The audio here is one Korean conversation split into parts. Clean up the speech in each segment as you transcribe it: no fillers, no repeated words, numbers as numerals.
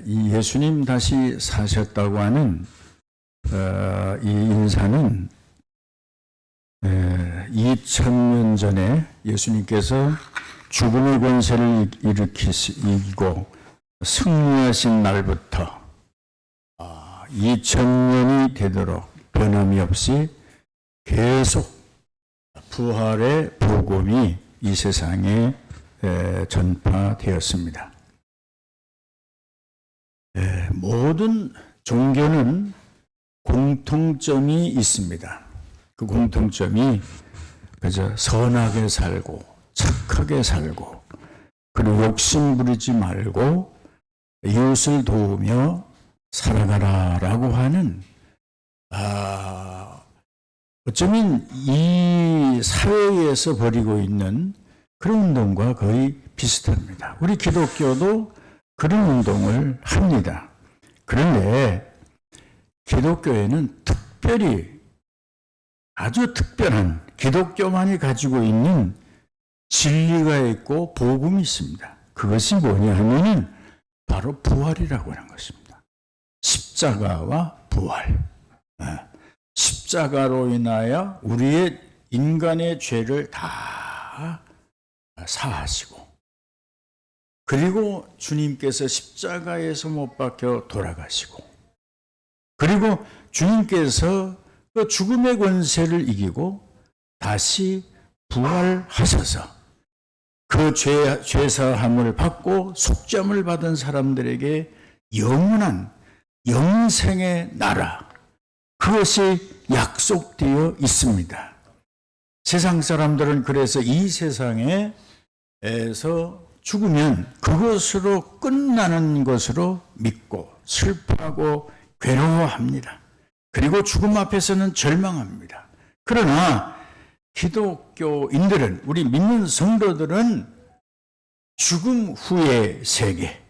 이 예수님 다시 사셨다고 하는 이 인사는 2000년 전에 예수님께서 죽음의 권세를 이기고 승리하신 날부터 2000년이 되도록 변함이 없이 계속 부활의 복음이 이 세상에 전파되었습니다. 모든 종교는 공통점이 있습니다. 그 공통점이 그저 선하게 살고 착하게 살고 그리고 욕심 부리지 말고 이웃을 도우며 살아가라라고 하는 어쩌면 이 사회에서 벌이고 있는 그런 운동과 거의 비슷합니다. 우리 기독교도 그런 운동을 합니다. 그런데 기독교에는 특별히 아주 특별한 기독교만이 가지고 있는 진리가 있고 복음이 있습니다. 그것이 뭐냐 하면은 바로 부활이라고 하는 것입니다. 십자가와 부활. 십자가로 인하여 우리의 인간의 죄를 다 사하시고 그리고 주님께서 십자가에서 못 박혀 돌아가시고 그리고 주님께서 그 죽음의 권세를 이기고 다시 부활하셔서 그 죄사함을 받고 속죄함을 받은 사람들에게 영원한 영생의 나라 그것이 약속되어 있습니다. 세상 사람들은 그래서 이 세상에서 죽으면 그것으로 끝나는 것으로 믿고 슬퍼하고 괴로워합니다. 그리고 죽음 앞에서는 절망합니다. 그러나 기독교인들은 우리 믿는 성도들은 죽음 후의 세계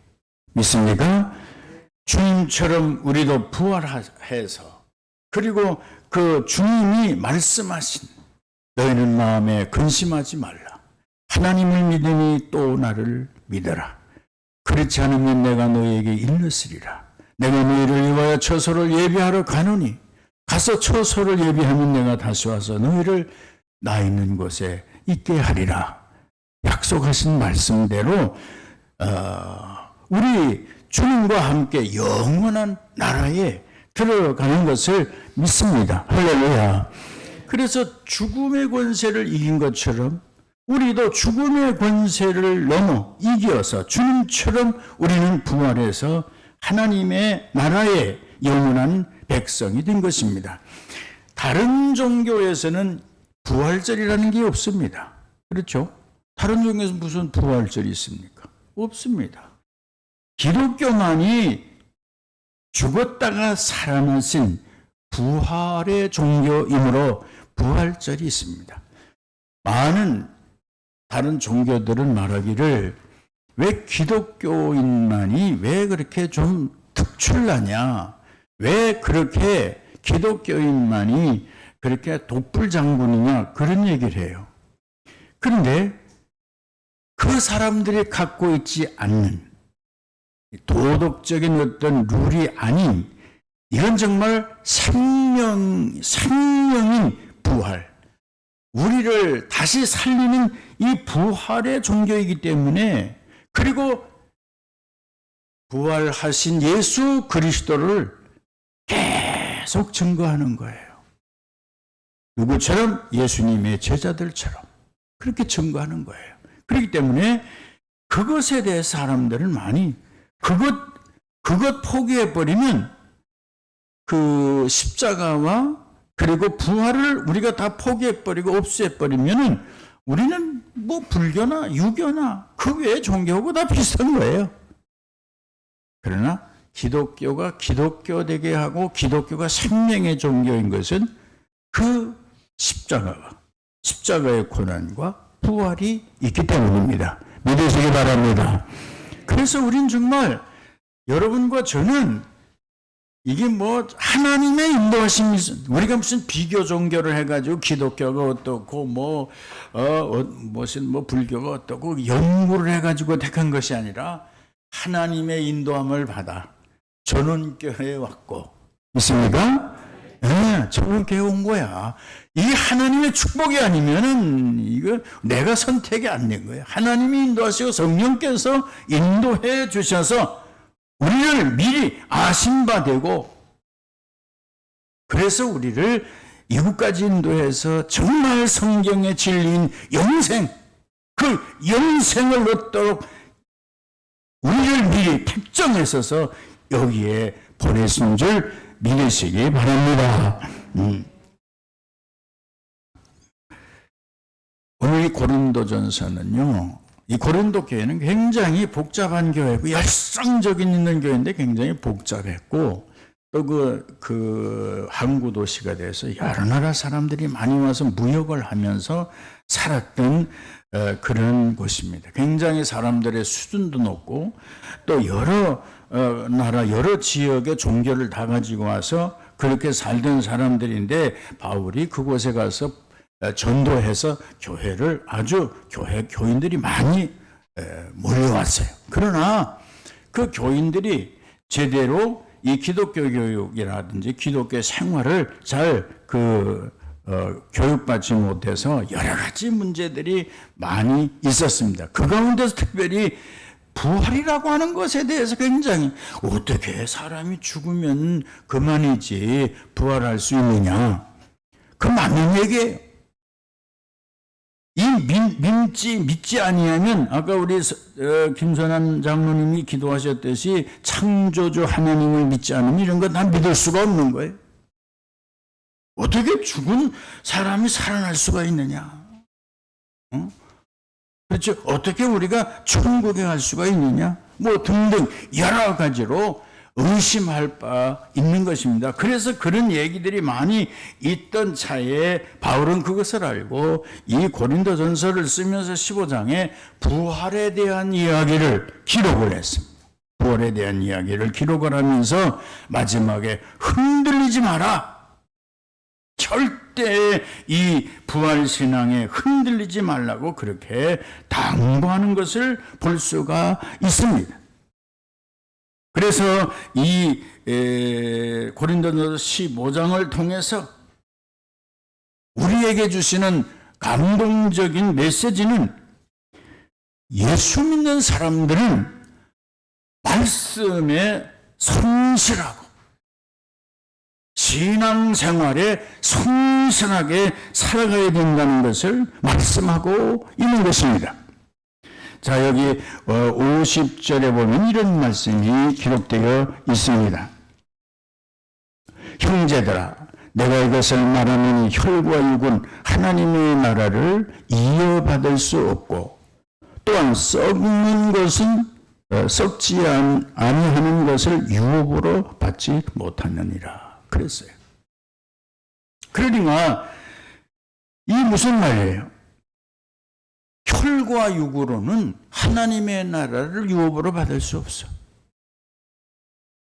믿습니까? 주님처럼 우리도 부활해서 그리고 그 주님이 말씀하신 너희는 마음에 근심하지 말라. 하나님을 믿으니 또 나를 믿어라. 그렇지 않으면 내가 너희에게 일렀으리라. 내가 너희를 위하여 처소를 예비하러 가노니 가서 처소를 예비하면 내가 다시 와서 너희를 나 있는 곳에 있게 하리라. 약속하신 말씀대로 우리 주님과 함께 영원한 나라에 들어가는 것을 믿습니다. 할렐루야. 그래서 죽음의 권세를 이긴 것처럼 우리도 죽음의 권세를 넘어 이겨서 주님처럼 우리는 부활해서 하나님의 나라의 영원한 백성이 된 것입니다. 다른 종교에서는 부활절이라는 게 없습니다. 그렇죠? 다른 종교에서는 무슨 부활절이 있습니까? 없습니다. 기독교만이 죽었다가 살아나신 부활의 종교이므로 부활절이 있습니다. 많은 다른 종교들은 말하기를 왜 기독교인만이 왜 그렇게 좀 특출나냐? 왜 그렇게 기독교인만이 그렇게 독불장군이냐? 그런 얘기를 해요. 그런데 그 사람들이 갖고 있지 않는 도덕적인 어떤 룰이 아닌 이건 정말 생명인 부활, 우리를 다시 살리는 이 부활의 종교이기 때문에 그리고 부활하신 예수 그리스도를 계속 증거하는 거예요. 누구처럼? 예수님의 제자들처럼 그렇게 증거하는 거예요. 그렇기 때문에 그것에 대해 사람들은 많이 그것 포기해버리면 그 십자가와 그리고 부활을 우리가 다 포기해버리고 없애버리면은 우리는 뭐 불교나 유교나 그 외의 종교하고 다 비슷한 거예요. 그러나 기독교가 기독교 되게 하고 기독교가 생명의 종교인 것은 그 십자가의 고난과 부활이 있기 때문입니다. 믿으시기 바랍니다. 그래서 우린 정말 여러분과 저는 이게 뭐 하나님의 인도하심이 우리가 무슨 비교 종교를 해가지고 기독교가 어떻고 무슨 불교가 어떻고 연구를 해가지고 택한 것이 아니라 하나님의 인도함을 받아 전원교회에 왔고, 있습니까? 네, 전원교회에 온 거야. 이 하나님의 축복이 아니면은 이거 내가 선택이 안 된 거예요. 하나님이 인도하시고 성령께서 인도해 주셔서 우리를 미리 아신 바 되고, 그래서 우리를 이곳까지 인도해서 정말 성경의 진리인 영생, 그 영생을 얻도록 우리를 미리 택정했어서 여기에 보내신 줄 믿으시기 바랍니다. 오늘 이 고린도전서는요, 이 고린도 교회는 굉장히 복잡한 교회고 열성적인 있는 교회인데 굉장히 복잡했고, 또 그 항구 도시가 돼서 여러 나라 사람들이 많이 와서 무역을 하면서 살았던 그런 곳입니다. 굉장히 사람들의 수준도 높고, 또 여러 나라 여러 지역의 종교를 다 가지고 와서 그렇게 살던 사람들인데, 바울이 그곳에 가서 전도해서 교회를 아주 교인들이 많이 몰려왔어요. 그러나 그 교인들이 제대로 이 기독교 교육이라든지 기독교 생활을 잘 교육받지 못해서 여러 가지 문제들이 많이 있었습니다. 그 가운데서 특별히 부활이라고 하는 것에 대해서 굉장히, 어떻게 사람이 죽으면 그만이지 부활할 수 있느냐, 그 맞는 얘기예요. 믿지 아니하면, 아까 우리 김선한 장로님이 기도하셨듯이 창조주 하나님을 믿지 않으면 이런 거 다 믿을 수가 없는 거예요. 어떻게 죽은 사람이 살아날 수가 있느냐? 그렇죠? 어떻게 우리가 천국에 갈 수가 있느냐? 뭐 등등 여러 가지로 의심할 바 있는 것입니다. 그래서 그런 얘기들이 많이 있던 차에 바울은 그것을 알고 이 고린도전서를 쓰면서 15장에 부활에 대한 이야기를 기록을 했습니다. 부활에 대한 이야기를 기록을 하면서 마지막에 흔들리지 마라. 절대 이 부활신앙에 흔들리지 말라고 그렇게 당부하는 것을 볼 수가 있습니다. 그래서 이 고린도전서 15장을 통해서 우리에게 주시는 감동적인 메시지는, 예수 믿는 사람들은 말씀에 성실하고 신앙생활에 성실하게 살아가야 된다는 것을 말씀하고 있는 것입니다. 자, 여기 50절에 보면 이런 말씀이 기록되어 있습니다. 형제들아, 내가 이것을 말하면 혈과 육은 하나님의 나라를 이어받을 수 없고, 또한 썩는 것은 썩지 아니하는 것을 유업으로 받지 못하느니라 그랬어요. 그러니까 이 무슨 말이에요? 혈과 육으로는 하나님의 나라를 유업으로 받을 수 없어.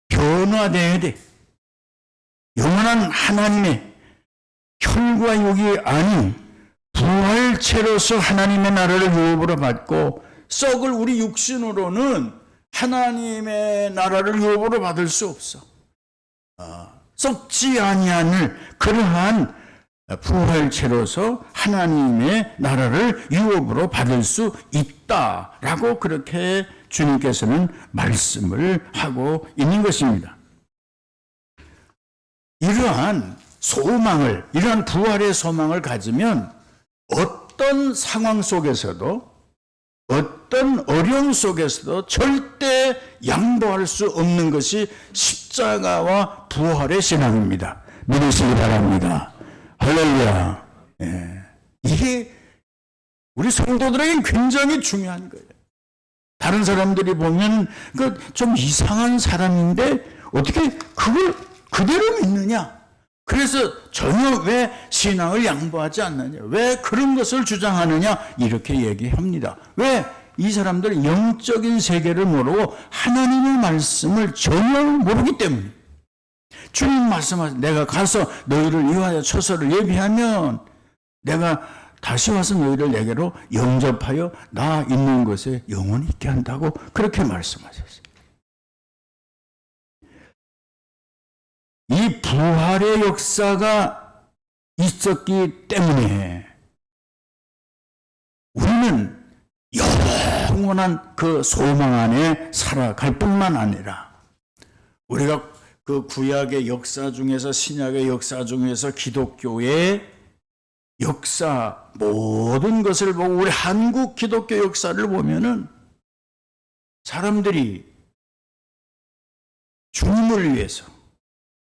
변화되어야 돼. 영원한 하나님의 혈과 육이 아닌 부활체로서 하나님의 나라를 유업으로 받고, 썩을 우리 육신으로는 하나님의 나라를 유업으로 받을 수 없어. 썩지 아니하는 그러한 부활체로서 하나님의 나라를 유업으로 받을 수 있다라고 그렇게 주님께서는 말씀을 하고 있는 것입니다. 이러한 소망을, 이러한 부활의 소망을 가지면 어떤 상황 속에서도, 어떤 어려움 속에서도 절대 양보할 수 없는 것이 십자가와 부활의 신앙입니다. 믿으시기 바랍니다. 할렐루야. 예. 이게 우리 성도들에게 굉장히 중요한 거예요. 다른 사람들이 보면 좀 이상한 사람인데 어떻게 그걸 그대로 믿느냐? 그래서 전혀 왜 신앙을 양보하지 않느냐? 왜 그런 것을 주장하느냐? 이렇게 얘기합니다. 왜? 이 사람들은 영적인 세계를 모르고 하나님의 말씀을 전혀 모르기 때문에. 주님 말씀하신, 내가 가서 너희를 위하여 처소를 예비하면 내가 다시 와서 너희를 내게로 영접하여 나 있는 곳에 영원히 있게 한다고 그렇게 말씀하셨어요. 이 부활의 역사가 있었기 때문에 우리는 영원한 그 소망 안에 살아갈 뿐만 아니라 우리가 그 구약의 역사 중에서 신약의 역사 중에서 기독교의 역사 모든 것을 보고 우리 한국 기독교 역사를 보면은 사람들이 주님을 위해서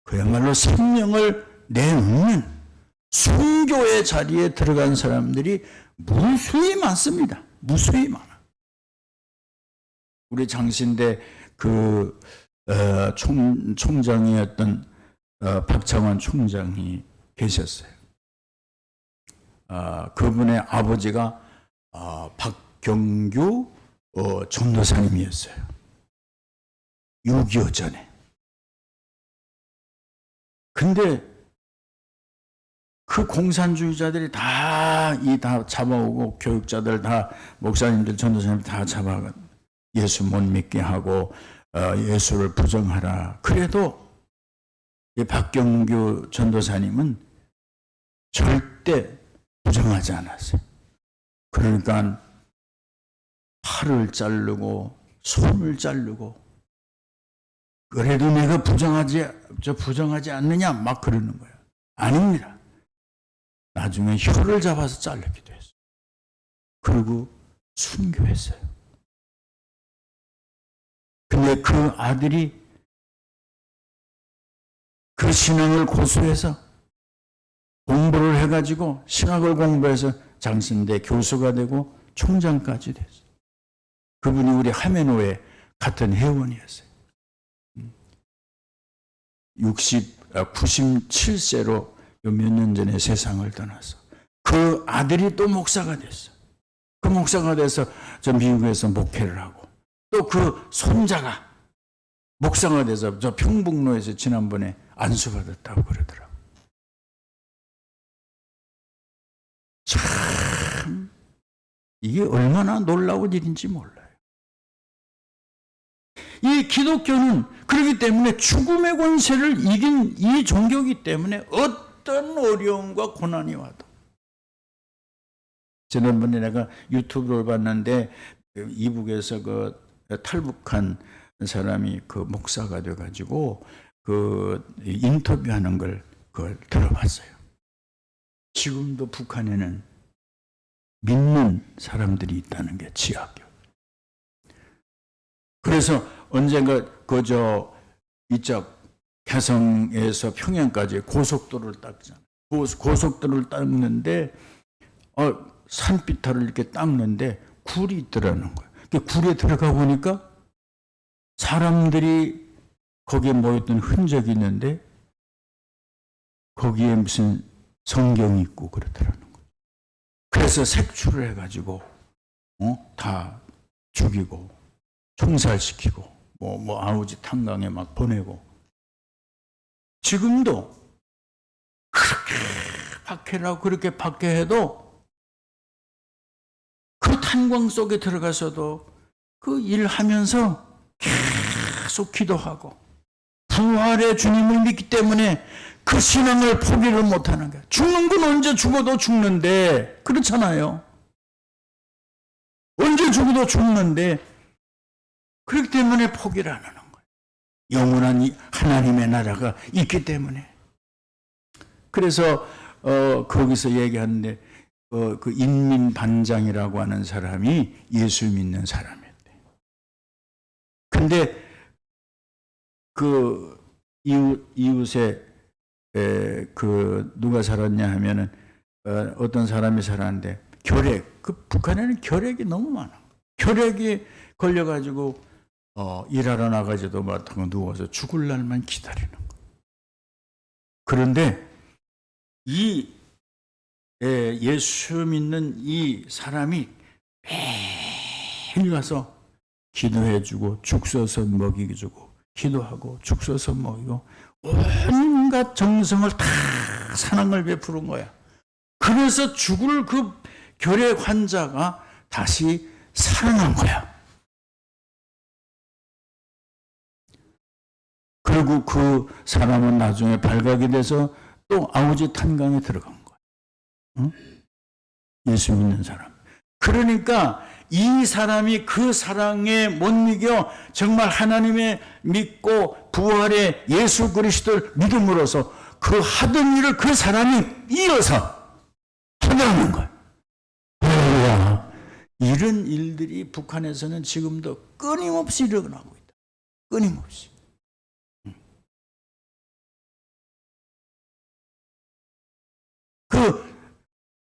그야말로 생명을 내놓는 순교의 자리에 들어간 사람들이 무수히 많습니다. 무수히 많아. 우리 장신대 그 총장이었던 박창원 총장이 계셨어요. 그분의 아버지가 박경규 전도사님이었어요. 6.25 전에. 근데 그 공산주의자들이 다 잡아오고 교육자들 다 목사님들 전도사님들 다 잡아가 예수 못 믿게 하고 예수를 부정하라. 그래도 이 박경규 전도사님은 절대 부정하지 않았어요. 그러니까 팔을 자르고 손을 자르고 그래도 내가 부정하지 않느냐 막 그러는 거예요. 아닙니다. 나중에 혀를 잡아서 자르기도 했어요. 그리고 순교했어요. 근데 그 아들이 그 신앙을 고수해서 공부를 해가지고 신학을 공부해서 장신대 교수가 되고 총장까지 됐어요. 그분이 우리 하메노의 같은 회원이었어요. 97세로 몇 년 전에 세상을 떠나서 그 아들이 또 목사가 됐어. 그 목사가 돼서 저 미국에서 목회를 하고 또 그 손자가 목사가 돼서 저 평북로에서 지난번에 안수받았다고 그러더라고. 참 이게 얼마나 놀라운 일인지 몰라요. 이 기독교는 그렇기 때문에 죽음의 권세를 이긴 이 종교이기 때문에 어떤 어려움과 고난이 와도 지난번에 내가 유튜브를 봤는데 이북에서 그 탈북한 사람이 그 목사가 돼가지고 그 인터뷰하는 걸 그걸 들어봤어요. 지금도 북한에는 믿는 사람들이 있다는 게 지하교. 그래서 언젠가 그저 이쪽 개성에서 평양까지 고속도로를 닦잖아요. 고속도로를 닦는데 산비탈을 이렇게 닦는데 굴이 있더라는 거예요. 굴에 들어가 보니까 사람들이 거기에 모였던 흔적이 있는데 거기에 무슨 성경이 있고 그렇더라는 거예요. 그래서 색출을 해가지고 다 죽이고 총살시키고 뭐 아우지 탄광에 막 보내고 지금도 그렇게 박해를 하고 그렇게 박해해도 그 탄광 속에 들어가서도 그 일하면서 계속 기도하고 부활의 주님을 믿기 때문에 그 신앙을 포기를 못하는 거예요. 죽는 건 언제 죽어도 죽는데 그렇잖아요. 언제 죽어도 죽는데 그렇기 때문에 포기를 안 하는 거예요. 영원한 하나님의 나라가 있기 때문에. 그래서 거기서 얘기하는데 그 인민반장이라고 하는 사람이 예수 믿는 사람이었대. 근데 그 이웃에 그 누가 살았냐 하면은 어떤 사람이 살았는데 결핵, 그 북한에는 결핵이 너무 많아. 결핵이 걸려가지고 일하러 나가지도 못하고 누워서 죽을 날만 기다리는 거. 그런데 이 예수 믿는 이 사람이 매일 가서 기도해주고 죽 써서 먹이주고 기도하고 죽 써서 먹이고 온갖 정성을 다 사랑을 베푸는 거야. 그래서 죽을 그 결핵 환자가 다시 살아난 거야. 그리고 그 사람은 나중에 발각이 돼서 또 아우지 탄강에 들어간 거야. 응? 예수 믿는 사람. 그러니까 이 사람이 그 사랑에 못 이겨 정말 하나님의 믿고 부활의 예수 그리스도를 믿음으로써 그 하던 일을 그 사람이 이어서 하더라는 거야. 이런 일들이 북한에서는 지금도 끊임없이 일어나고 있다. 끊임없이.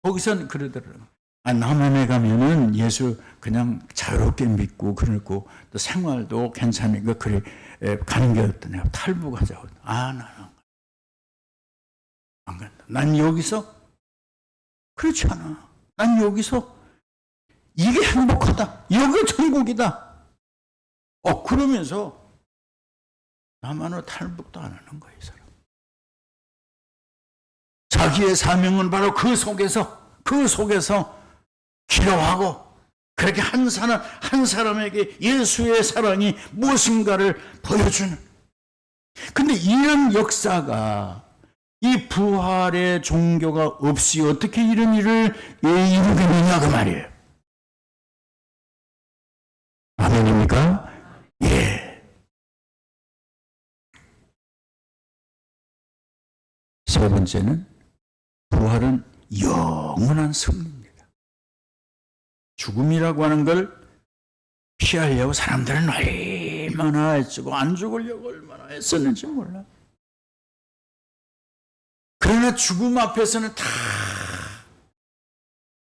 거기서는 그러더라고요. 남한에 가면은 예수 그냥 자유롭게 믿고 그러고 또 생활도 괜찮으니까 그래 가는 게 어떠냐. 탈북하자고. 나는 안 간다. 난 여기서 그렇지 않아. 난 여기서 이게 행복하다. 여기 천국이다. 그러면서 남한으로 탈북도 안 하는 거예요, 이 사람. 자기의 사명은 바로 그 속에서 기도하고 그렇게 한 사람에게 예수의 사랑이 무엇인가를 보여주는. 근데 이런 역사가 이 부활의 종교가 없이 어떻게 이런 일을 이루겠느냐 그 말이에요. 아멘입니까? 예. 세 번째는 부활은 영원한 승리입니다. 죽음이라고 하는 걸 피하려고 사람들은 얼마나 애쓰고 안 죽으려고 얼마나 애썼는지 몰라. 그러나 죽음 앞에서는 다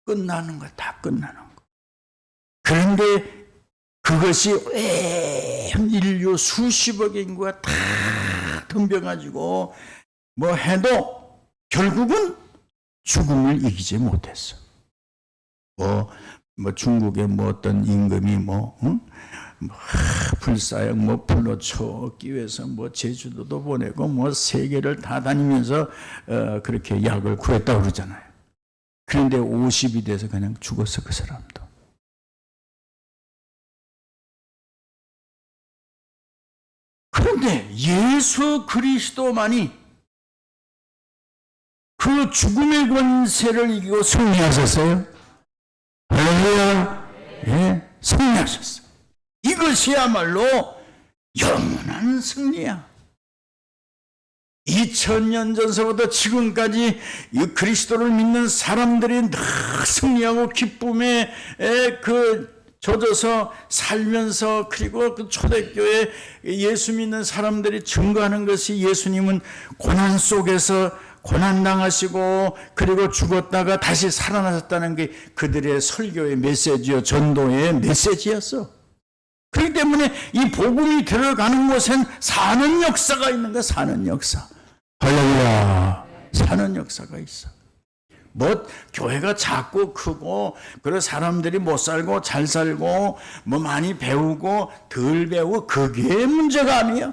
끝나는 거야. 다 끝나는 거. 그런데 그것이 인류 수십억 인구가 다 덤벼가지고 뭐 해도 결국은 죽음을 이기지 못했어. 뭐 중국의 어떤 임금이 불사형 불로 쳐얻기 위해서 제주도도 보내고 세계를 다 다니면서 그렇게 약을 구했다고 그러잖아요. 그런데 50이 돼서 그냥 죽었어, 그 사람도. 그런데 예수 그리스도만이 그 죽음의 권세를 이기고 승리하셨어요. 할렐루야. 예, 승리하셨어요. 이것이야말로 영원한 승리야. 2000년 전서부터 지금까지 이 그리스도를 믿는 사람들이 늘 승리하고 기쁨에 젖어서 살면서 그리고 그 초대교회 예수 믿는 사람들이 증거하는 것이 예수님은 고난 속에서 고난당하시고 그리고 죽었다가 다시 살아나셨다는 게 그들의 설교의 메시지요, 전도의 메시지였어. 그렇기 때문에 이 복음이 들어가는 곳엔 사는 역사가 있는 거야. 사는 역사. 할렐루야. 사는 역사가 있어. 교회가 작고 크고 그리고 사람들이 못 살고 잘 살고 많이 배우고 덜 배우고 그게 문제가 아니야.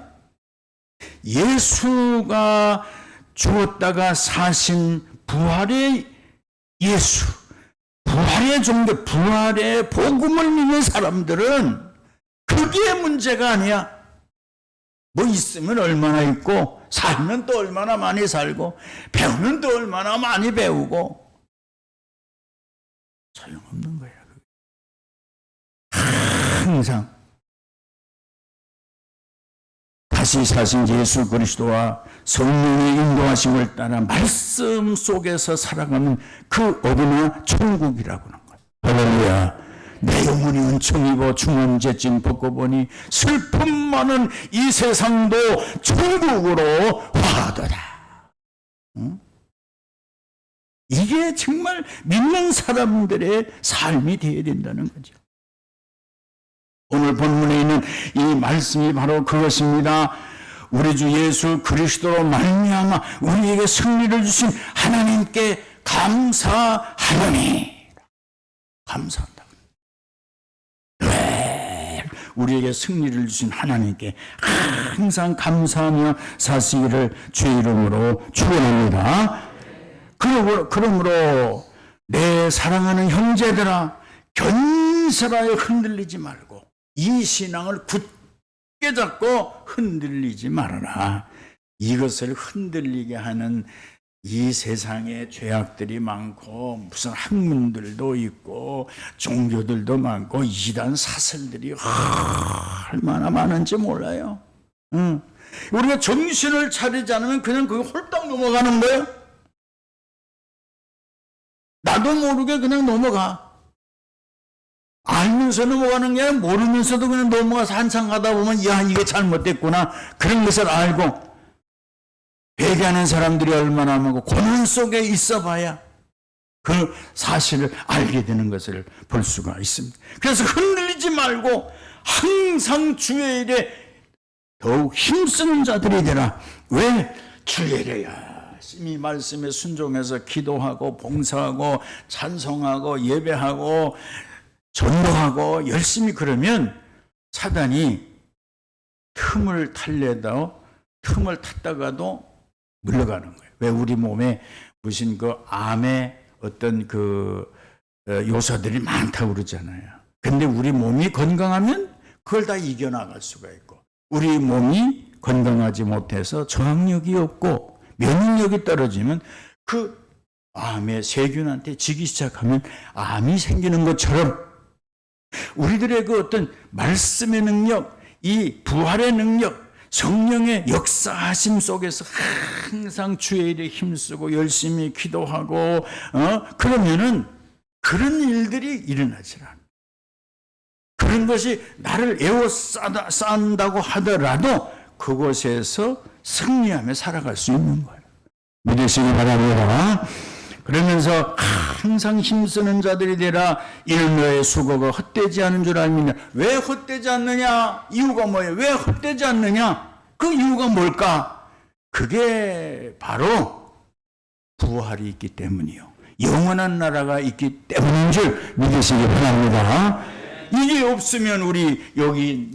예수가 죽었다가 사신 부활의 예수, 부활의 종교, 부활의 복음을 믿는 사람들은 그게 문제가 아니야. 있으면 얼마나 있고 살면 또 얼마나 많이 살고 배우면 또 얼마나 많이 배우고 소용없는 거야. 항상 다시 사신 예수 그리스도와 성령의 인도하심을 따라 말씀 속에서 살아가는 그 어디나 천국이라고 하는 거야. 할렐루야. 내 영혼이 은총 입어 중언제진 벗고 보니 슬픔 많은 이 세상도 천국으로 화하도다. 응? 이게 정말 믿는 사람들의 삶이 되어야 된다는 거죠. 오늘 본문에 있는 이 말씀이 바로 그것입니다. 우리 주 예수 그리스도로 말미암아 우리에게 승리를 주신 하나님께 감사하노니. 감사한다. 우리에게 승리를 주신 하나님께 항상 감사하며 사시기를 주의 이름으로 축원합니다. 그러므로 내 사랑하는 형제들아, 견실하여 흔들리지 말고 이 신앙을 굳게 잡고 흔들리지 말아라. 이것을 흔들리게 하는 이 세상에 죄악들이 많고 무슨 학문들도 있고 종교들도 많고 이단 사설들이 얼마나 많은지 몰라요. 우리가 정신을 차리지 않으면 그냥 그게 홀딱 넘어가는 거예요. 나도 모르게 그냥 넘어가. 알면서 넘어가는 게 아니라 모르면서도 그냥 넘어가서 한참 가다 보면 야, 이게 잘못됐구나. 그런 것을 알고 회개하는 사람들이 얼마나 많고 고난 속에 있어 봐야 그 사실을 알게 되는 것을 볼 수가 있습니다. 그래서 흔들리지 말고 항상 주의 일에 더욱 힘쓰는 자들이 되라. 왜? 주의 일에 열심히 말씀에 순종해서 기도하고 봉사하고 찬송하고 예배하고 전도하고 열심히 그러면 사단이 틈을 탔다가도 물러가는 거예요. 왜? 우리 몸에 무슨 그 암의 어떤 그 요소들이 많다고 그러잖아요. 근데 우리 몸이 건강하면 그걸 다 이겨나갈 수가 있고, 우리 몸이 건강하지 못해서 저항력이 없고 면역력이 떨어지면 그 암의 세균한테 지기 시작하면 암이 생기는 것처럼 우리들의 그 어떤 말씀의 능력, 이 부활의 능력, 성령의 역사하심 속에서 항상 주의 일에 힘쓰고 열심히 기도하고 그러면은 그런 일들이 일어나질 않아요. 그런 것이 나를 에워싼다고 하더라도 그곳에서 승리하며 살아갈 수 있는 거예요. 믿으시기 바랍니다. 그러면서 항상 힘쓰는 자들이 되라. 이는 너의 수고가 헛되지 않은 줄 알미냐. 왜 헛되지 않느냐? 이유가 뭐예요? 왜 헛되지 않느냐? 그 이유가 뭘까? 그게 바로 부활이 있기 때문이요, 영원한 나라가 있기 때문인 줄 믿으시기 바랍니다. 이게 없으면 우리 여기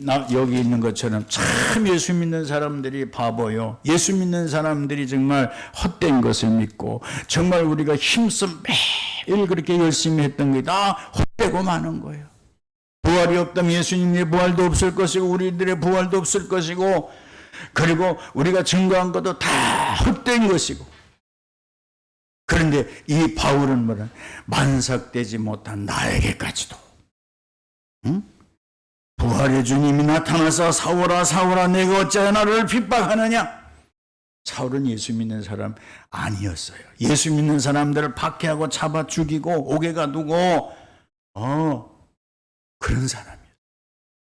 있는 것처럼 참 예수 믿는 사람들이 바보요, 예수 믿는 사람들이 정말 헛된 것을 믿고 정말 우리가 힘써 매일 그렇게 열심히 했던 게 다 헛되고 마는 거예요. 부활이 없다면 예수님의 부활도 없을 것이고 우리들의 부활도 없을 것이고, 그리고 우리가 증거한 것도 다 헛된 것이고. 그런데 이 바울은 뭐라? 만삭되지 못한 나에게까지도 부활의 주님이 나타나서 사울아 사울아 내가 어찌하여 나를 핍박하느냐. 사울은 예수 믿는 사람 아니었어요. 예수 믿는 사람들을 박해하고 잡아 죽이고 옥에 가두고 그런 사람이에요.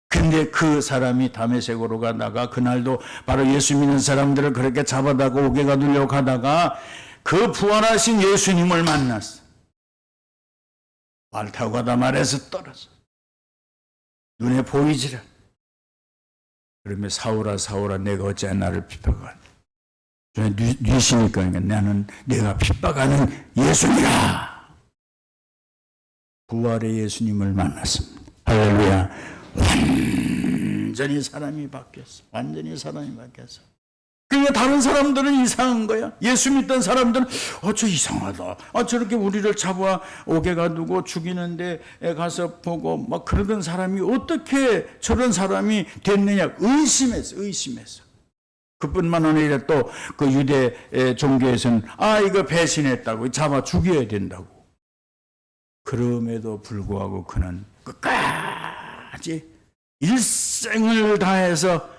근데 그 사람이 다메섹으로 가다가 그날도 바로 예수 믿는 사람들을 그렇게 잡아다가 옥에 가두려고 가다가 그 부활하신 예수님을 만났어. 말 타고 가다 말에서 떨어져 눈에 보이지라. 그러면 사울아 사울아 내가 어찌하여 나를 핍박하느냐. 뉘시니까 나는 내가 핍박하는 예수니라. 부활의 예수님을 만났습니다. 할렐루야. 완전히 사람이 바뀌었어. 완전히 사람이 바뀌었어. 그러니까 다른 사람들은 이상한 거야. 예수 믿던 사람들은 저 이상하다. 저렇게 우리를 잡아 옥에 가두고 죽이는데 가서 보고 막 그러던 사람이 어떻게 저런 사람이 됐느냐 의심했어. 그뿐만 아니라 또 그 유대 종교에서는 이거 배신했다고 잡아 죽여야 된다고. 그럼에도 불구하고 그는 끝까지 일생을 다해서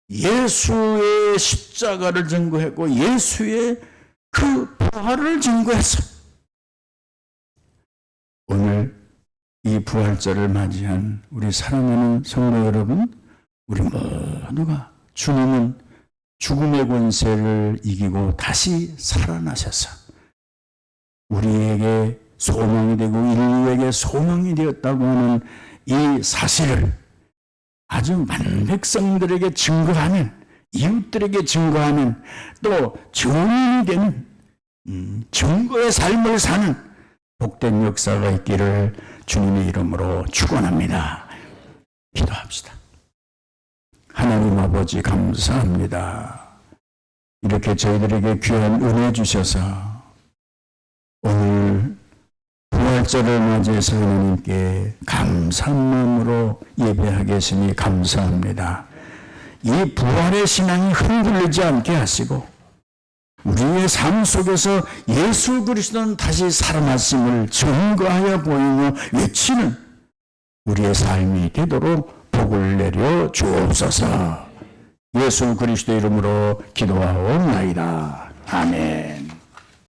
예수의 십자가를 증거했고 예수의 그 부활을 증거했어. 오늘 이 부활절을 맞이한 우리 사랑하는 성도 여러분, 우리 모두가 주님은 죽음의 권세를 이기고 다시 살아나셔서 우리에게 소망이 되고 인류에게 소망이 되었다고 하는 이 사실을 아주 많은 백성들에게 증거하는, 이웃들에게 증거하는, 또 증인이 되는 증거의 삶을 사는 복된 역사가 있기를 주님의 이름으로 축원합니다. 기도합시다. 하나님 아버지 감사합니다. 이렇게 저희들에게 귀한 은혜 주셔서 오늘 부활절을 맞이해서 하나님께 감사한 마음으로 예배하겠으니 감사합니다. 이 부활의 신앙이 흔들리지 않게 하시고 우리의 삶 속에서 예수 그리스도는 다시 살아났음을 증거하여 보이며 외치는 우리의 삶이 되도록 복을 내려 주옵소서. 예수 그리스도 이름으로 기도하옵나이다. 아멘.